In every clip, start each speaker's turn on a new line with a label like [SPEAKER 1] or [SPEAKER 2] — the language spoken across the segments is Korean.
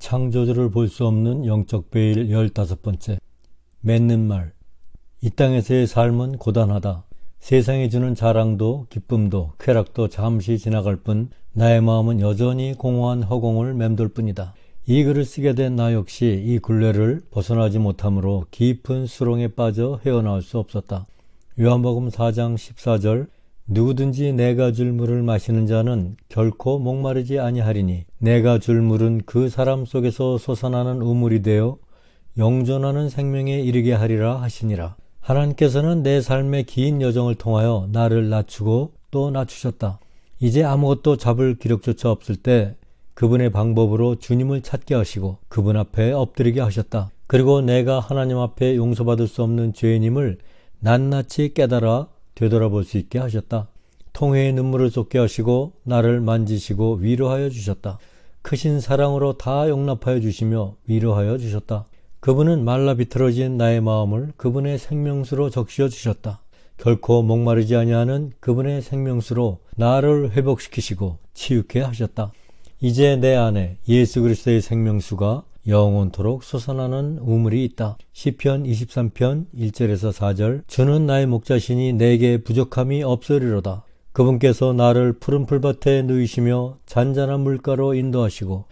[SPEAKER 1] 창조주를 볼 수 없는 영적 베일 15번째. 맺는 말. 이 땅에서의 삶은 고단하다. 세상이 주는 자랑도 기쁨도 쾌락도 잠시 지나갈 뿐 나의 마음은 여전히 공허한 허공을 맴돌 뿐이다. 이 글을 쓰게 된 나 역시 이 굴레를 벗어나지 못하므로 깊은 수렁에 빠져 헤어나올 수 없었다. 요한복음 4장 14절 누구든지 내가 줄 물을 마시는 자는 결코 목마르지 아니하리니 내가 줄 물은 그 사람 속에서 솟아나는 우물이 되어 영존하는 생명에 이르게 하리라 하시니라. 하나님께서는 내 삶의 긴 여정을 통하여 나를 낮추고 또 낮추셨다. 이제 아무것도 잡을 기력조차 없을 때 그분의 방법으로 주님을 찾게 하시고 그분 앞에 엎드리게 하셨다. 그리고 내가 하나님 앞에 용서받을 수 없는 죄인임을 낱낱이 깨달아 되돌아볼 수 있게 하셨다. 통회의 눈물을 쏟게 하시고 나를 만지시고 위로하여 주셨다. 크신 사랑으로 다 용납하여 주시며 위로하여 주셨다. 그분은 말라 비틀어진 나의 마음을 그분의 생명수로 적시어 주셨다. 결코 목마르지 아니하는 그분의 생명수로 나를 회복시키시고 치유케 하셨다. 이제 내 안에 예수 그리스도의 생명수가 영원토록 솟아나는 우물이 있다. 시편 23편 1절에서 4절 주는 나의 목자시니 내게 부족함이 없으리로다. 그분께서 나를 푸른 풀밭에 누이시며 잔잔한 물가로 인도하시고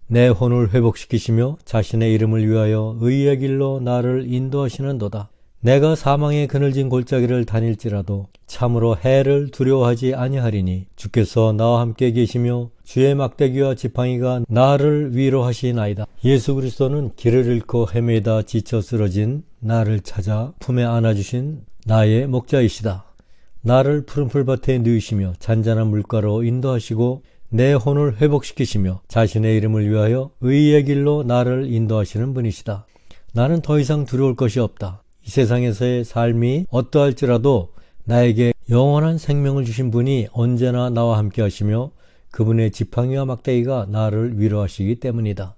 [SPEAKER 1] 내 혼을 회복시키시며 자신의 이름을 위하여 의의 길로 나를 인도하시는도다. 내가 사망의 그늘진 골짜기를 다닐지라도 참으로 해를 두려워하지 아니하리니 주께서 나와 함께 계시며 주의 막대기와 지팡이가 나를 위로하시나이다. 예수 그리스도는 길을 잃고 헤매다 지쳐 쓰러진 나를 찾아 품에 안아주신 나의 목자이시다. 나를 푸른 풀밭에 누이시며 잔잔한 물가로 인도하시고 내 혼을 회복시키시며 자신의 이름을 위하여 의의 길로 나를 인도하시는 분이시다. 나는 더 이상 두려울 것이 없다. 이 세상에서의 삶이 어떠할지라도 나에게 영원한 생명을 주신 분이 언제나 나와 함께 하시며 그분의 지팡이와 막대기가 나를 위로하시기 때문이다.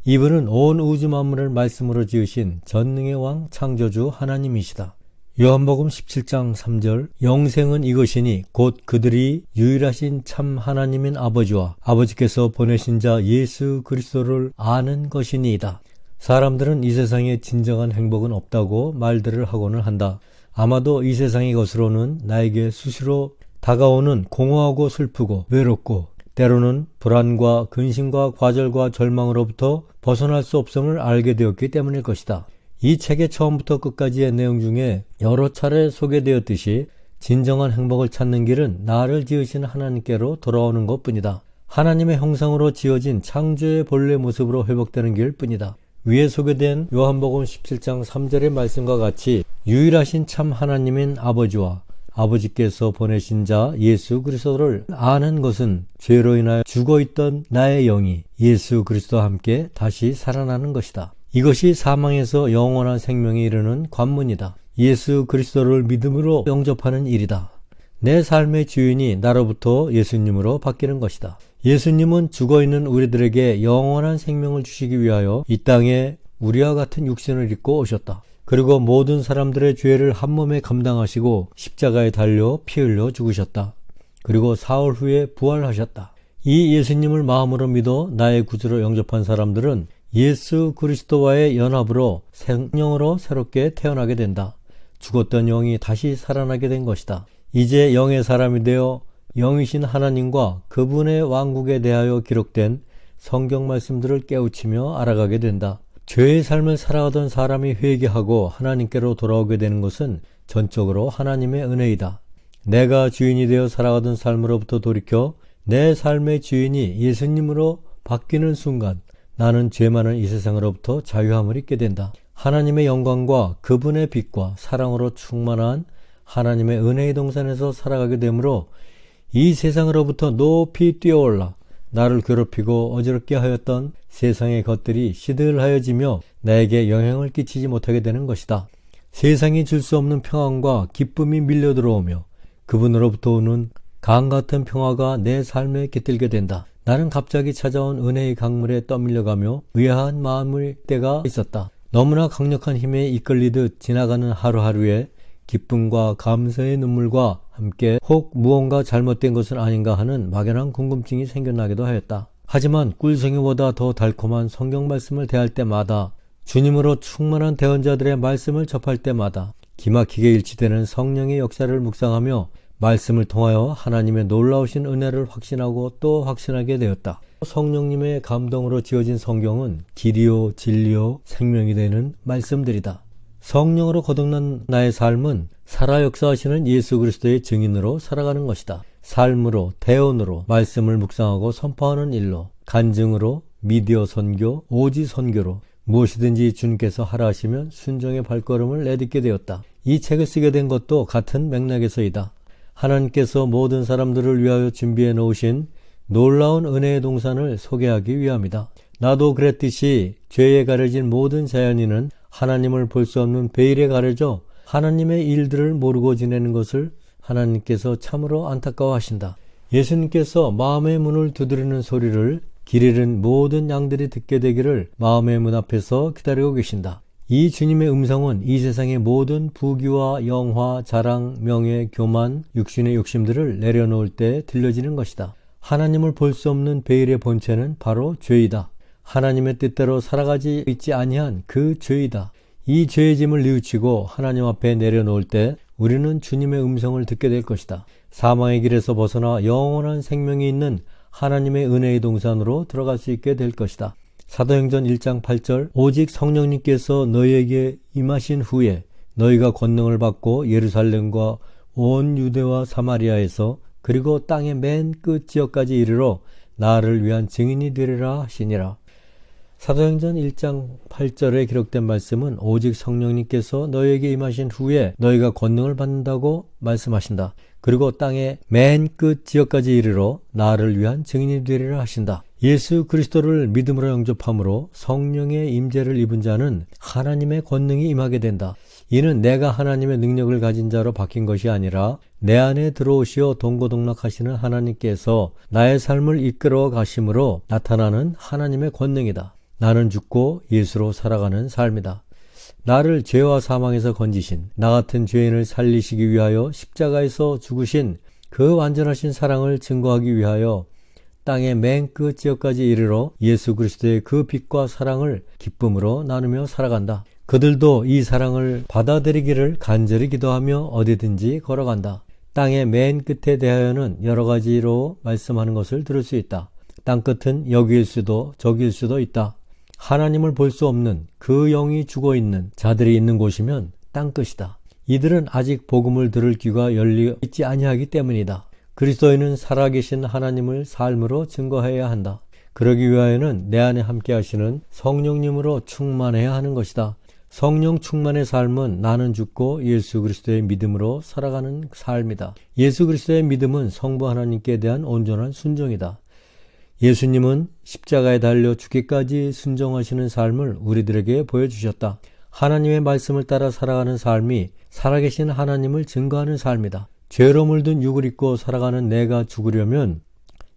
[SPEAKER 1] 이분은 온 우주 만물을 말씀으로 지으신 전능의 왕 창조주 하나님이시다. 요한복음 17장 3절 영생은 이것이니 곧 그들이 유일하신 참 하나님인 아버지와 아버지께서 보내신 자 예수 그리스도를 아는 것이니이다. 사람들은 이 세상에 진정한 행복은 없다고 말들을 하고는 한다. 아마도 이 세상의 것으로는 나에게 수시로 다가오는 공허하고 슬프고 외롭고 때로는 불안과 근심과 과절과 절망으로부터 벗어날 수 없음을 알게 되었기 때문일 것이다. 이 책의 처음부터 끝까지의 내용 중에 여러 차례 소개되었듯이 진정한 행복을 찾는 길은 나를 지으신 하나님께로 돌아오는 것뿐이다. 하나님의 형상으로 지어진 창조의 본래 모습으로 회복되는 길뿐이다. 위에 소개된 요한복음 17장 3절의 말씀과 같이 유일하신 참 하나님인 아버지와 아버지께서 보내신 자 예수 그리스도를 아는 것은 죄로 인하여 죽어있던 나의 영이 예수 그리스도와 함께 다시 살아나는 것이다. 이것이 사망에서 영원한 생명에 이르는 관문이다. 예수 그리스도를 믿음으로 영접하는 일이다. 내 삶의 주인이 나로부터 예수님으로 바뀌는 것이다. 예수님은 죽어있는 우리들에게 영원한 생명을 주시기 위하여 이 땅에 우리와 같은 육신을 입고 오셨다. 그리고 모든 사람들의 죄를 한 몸에 감당하시고 십자가에 달려 피 흘려 죽으셨다. 그리고 사흘 후에 부활하셨다. 이 예수님을 마음으로 믿어 나의 구주로 영접한 사람들은 예수 그리스도와의 연합으로 생명으로 새롭게 태어나게 된다. 죽었던 영이 다시 살아나게 된 것이다. 이제 영의 사람이 되어 영이신 하나님과 그분의 왕국에 대하여 기록된 성경 말씀들을 깨우치며 알아가게 된다. 죄의 삶을 살아가던 사람이 회개하고 하나님께로 돌아오게 되는 것은 전적으로 하나님의 은혜이다. 내가 주인이 되어 살아가던 삶으로부터 돌이켜 내 삶의 주인이 예수님으로 바뀌는 순간 나는 죄 많은 이 세상으로부터 자유함을 입게 된다. 하나님의 영광과 그분의 빛과 사랑으로 충만한 하나님의 은혜의 동산에서 살아가게 되므로 이 세상으로부터 높이 뛰어올라 나를 괴롭히고 어지럽게 하였던 세상의 것들이 시들하여지며 나에게 영향을 끼치지 못하게 되는 것이다. 세상이 줄 수 없는 평안과 기쁨이 밀려 들어오며 그분으로부터 오는 강 같은 평화가 내 삶에 깃들게 된다. 나는 갑자기 찾아온 은혜의 강물에 떠밀려가며 의아한 마음의 때가 있었다. 너무나 강력한 힘에 이끌리듯 지나가는 하루하루에 기쁨과 감사의 눈물과 함께 혹 무언가 잘못된 것은 아닌가 하는 막연한 궁금증이 생겨나기도 하였다. 하지만 꿀송이보다 더 달콤한 성경 말씀을 대할 때마다, 주님으로 충만한 대언자들의 말씀을 접할 때마다 기막히게 일치되는 성령의 역사를 묵상하며 말씀을 통하여 하나님의 놀라우신 은혜를 확신하고 또 확신하게 되었다. 성령님의 감동으로 지어진 성경은 길이요 진리요 생명이 되는 말씀들이다. 성령으로 거듭난 나의 삶은 살아 역사하시는 예수 그리스도의 증인으로 살아가는 것이다. 삶으로, 대언으로, 말씀을 묵상하고 선포하는 일로, 간증으로, 미디어 선교, 오지 선교로 무엇이든지 주님께서 하라 하시면 순종의 발걸음을 내딛게 되었다. 이 책을 쓰게 된 것도 같은 맥락에서이다. 하나님께서 모든 사람들을 위하여 준비해 놓으신 놀라운 은혜의 동산을 소개하기 위함이다. 나도 그랬듯이 죄에 가려진 모든 자연인은 하나님을 볼 수 없는 베일에 가려져 하나님의 일들을 모르고 지내는 것을 하나님께서 참으로 안타까워하신다. 예수님께서 마음의 문을 두드리는 소리를 길 잃은 모든 양들이 듣게 되기를 마음의 문 앞에서 기다리고 계신다. 이 주님의 음성은 이 세상의 모든 부귀와 영화, 자랑, 명예, 교만, 육신의 욕심들을 내려놓을 때 들려지는 것이다. 하나님을 볼 수 없는 베일의 본체는 바로 죄이다. 하나님의 뜻대로 살아가지 있지 아니한 그 죄이다. 이 죄의 짐을 뉘우치고 하나님 앞에 내려놓을 때 우리는 주님의 음성을 듣게 될 것이다. 사망의 길에서 벗어나 영원한 생명이 있는 하나님의 은혜의 동산으로 들어갈 수 있게 될 것이다. 사도행전 1장 8절 오직 성령님께서 너희에게 임하신 후에 너희가 권능을 받고 예루살렘과 온 유대와 사마리아에서 그리고 땅의 맨 끝 지역까지 이르러 나를 위한 증인이 되리라 하시니라. 사도행전 1장 8절에 기록된 말씀은 오직 성령님께서 너희에게 임하신 후에 너희가 권능을 받는다고 말씀하신다. 그리고 땅의 맨 끝 지역까지 이르러 나를 위한 증인이 되리라 하신다. 예수 그리스도를 믿음으로 영접함으로 성령의 임재를 입은 자는 하나님의 권능이 임하게 된다. 이는 내가 하나님의 능력을 가진 자로 바뀐 것이 아니라 내 안에 들어오시어 동고동락하시는 하나님께서 나의 삶을 이끌어 가심으로 나타나는 하나님의 권능이다. 나는 죽고 예수로 살아가는 삶이다. 나를 죄와 사망에서 건지신 나 같은 죄인을 살리시기 위하여 십자가에서 죽으신 그 완전하신 사랑을 증거하기 위하여 땅의 맨 끝 지역까지 이르러 예수 그리스도의 그 빛과 사랑을 기쁨으로 나누며 살아간다. 그들도 이 사랑을 받아들이기를 간절히 기도하며 어디든지 걸어간다. 땅의 맨 끝에 대하여는 여러 가지로 말씀하는 것을 들을 수 있다. 땅 끝은 여기일 수도 저기일 수도 있다. 하나님을 볼 수 없는 그 영이 죽어있는 자들이 있는 곳이면 땅끝이다. 이들은 아직 복음을 들을 귀가 열려 있지 아니하기 때문이다. 그리스도인은 살아계신 하나님을 삶으로 증거해야 한다. 그러기 위하여는 내 안에 함께 하시는 성령님으로 충만해야 하는 것이다. 성령 충만의 삶은 나는 죽고 예수 그리스도의 믿음으로 살아가는 삶이다. 예수 그리스도의 믿음은 성부 하나님께 대한 온전한 순종이다. 예수님은 십자가에 달려 죽기까지 순종하시는 삶을 우리들에게 보여주셨다. 하나님의 말씀을 따라 살아가는 삶이 살아계신 하나님을 증거하는 삶이다. 죄로 물든 육을 입고 살아가는 내가 죽으려면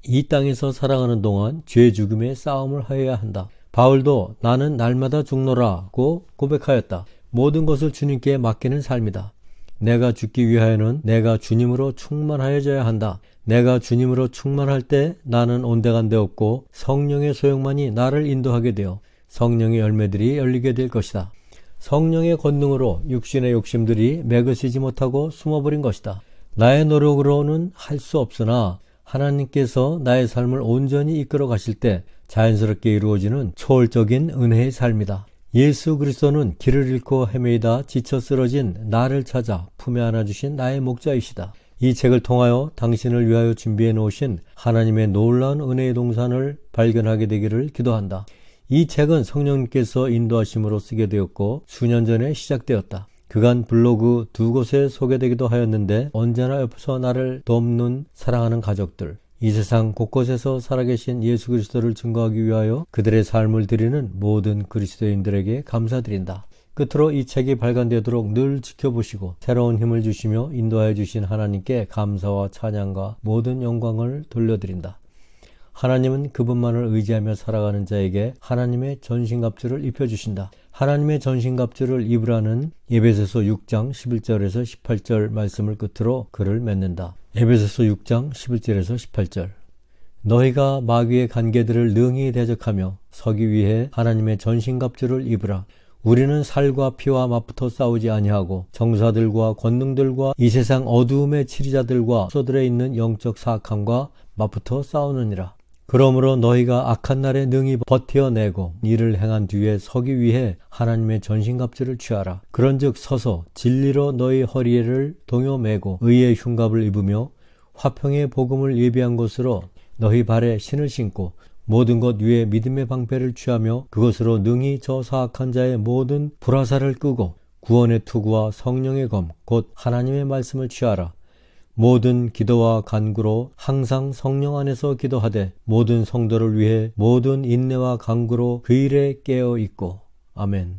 [SPEAKER 1] 이 땅에서 살아가는 동안 죄 죽음의 싸움을 하여야 한다. 바울도 나는 날마다 죽노라고 고백하였다. 모든 것을 주님께 맡기는 삶이다. 내가 죽기 위하여는 내가 주님으로 충만하여져야 한다. 내가 주님으로 충만할 때 나는 온데간데 없고 성령의 소용만이 나를 인도하게 되어 성령의 열매들이 열리게 될 것이다. 성령의 권능으로 육신의 욕심들이 매그시지 못하고 숨어버린 것이다. 나의 노력으로는 할 수 없으나 하나님께서 나의 삶을 온전히 이끌어 가실 때 자연스럽게 이루어지는 초월적인 은혜의 삶이다. 예수 그리스도는 길을 잃고 헤매이다 지쳐 쓰러진 나를 찾아 품에 안아주신 나의 목자이시다. 이 책을 통하여 당신을 위하여 준비해 놓으신 하나님의 놀라운 은혜의 동산을 발견하게 되기를 기도한다. 이 책은 성령님께서 인도하심으로 쓰게 되었고 수년 전에 시작되었다. 그간 블로그 2곳에 소개되기도 하였는데 언제나 옆에서 나를 돕는 사랑하는 가족들, 이 세상 곳곳에서 살아계신 예수 그리스도를 증거하기 위하여 그들의 삶을 드리는 모든 그리스도인들에게 감사드린다. 끝으로 이 책이 발간되도록 늘 지켜보시고 새로운 힘을 주시며 인도하여 주신 하나님께 감사와 찬양과 모든 영광을 돌려드린다. 하나님은 그분만을 의지하며 살아가는 자에게 하나님의 전신갑주를 입혀주신다. 하나님의 전신갑주를 입으라는 에베소서 6장 11절에서 18절 말씀을 끝으로 글을 맺는다. 에베소서 6장 11절에서 18절. 너희가 마귀의 간계들을 능히 대적하며 서기 위해 하나님의 전신갑주를 입으라. 우리는 살과 피와 맞붙어 싸우지 아니하고 정사들과 권능들과 이 세상 어두움의 치리자들과 소들에 있는 영적 사악함과 맞붙어 싸우느니라. 그러므로 너희가 악한 날에 능히 버텨내고 이를 행한 뒤에 서기 위해 하나님의 전신갑주를 취하라. 그런즉 서서 진리로 너희 허리를 동요매고 의의 흉갑을 입으며 화평의 복음을 예비한 것으로 너희 발에 신을 신고 모든 것 위에 믿음의 방패를 취하며 그것으로 능히 저 사악한 자의 모든 불화살을 끄고 구원의 투구와 성령의 검 곧 하나님의 말씀을 취하라. 모든 기도와 간구로 항상 성령 안에서 기도하되 모든 성도를 위해 모든 인내와 간구로 그 일에 깨어 있고. 아멘.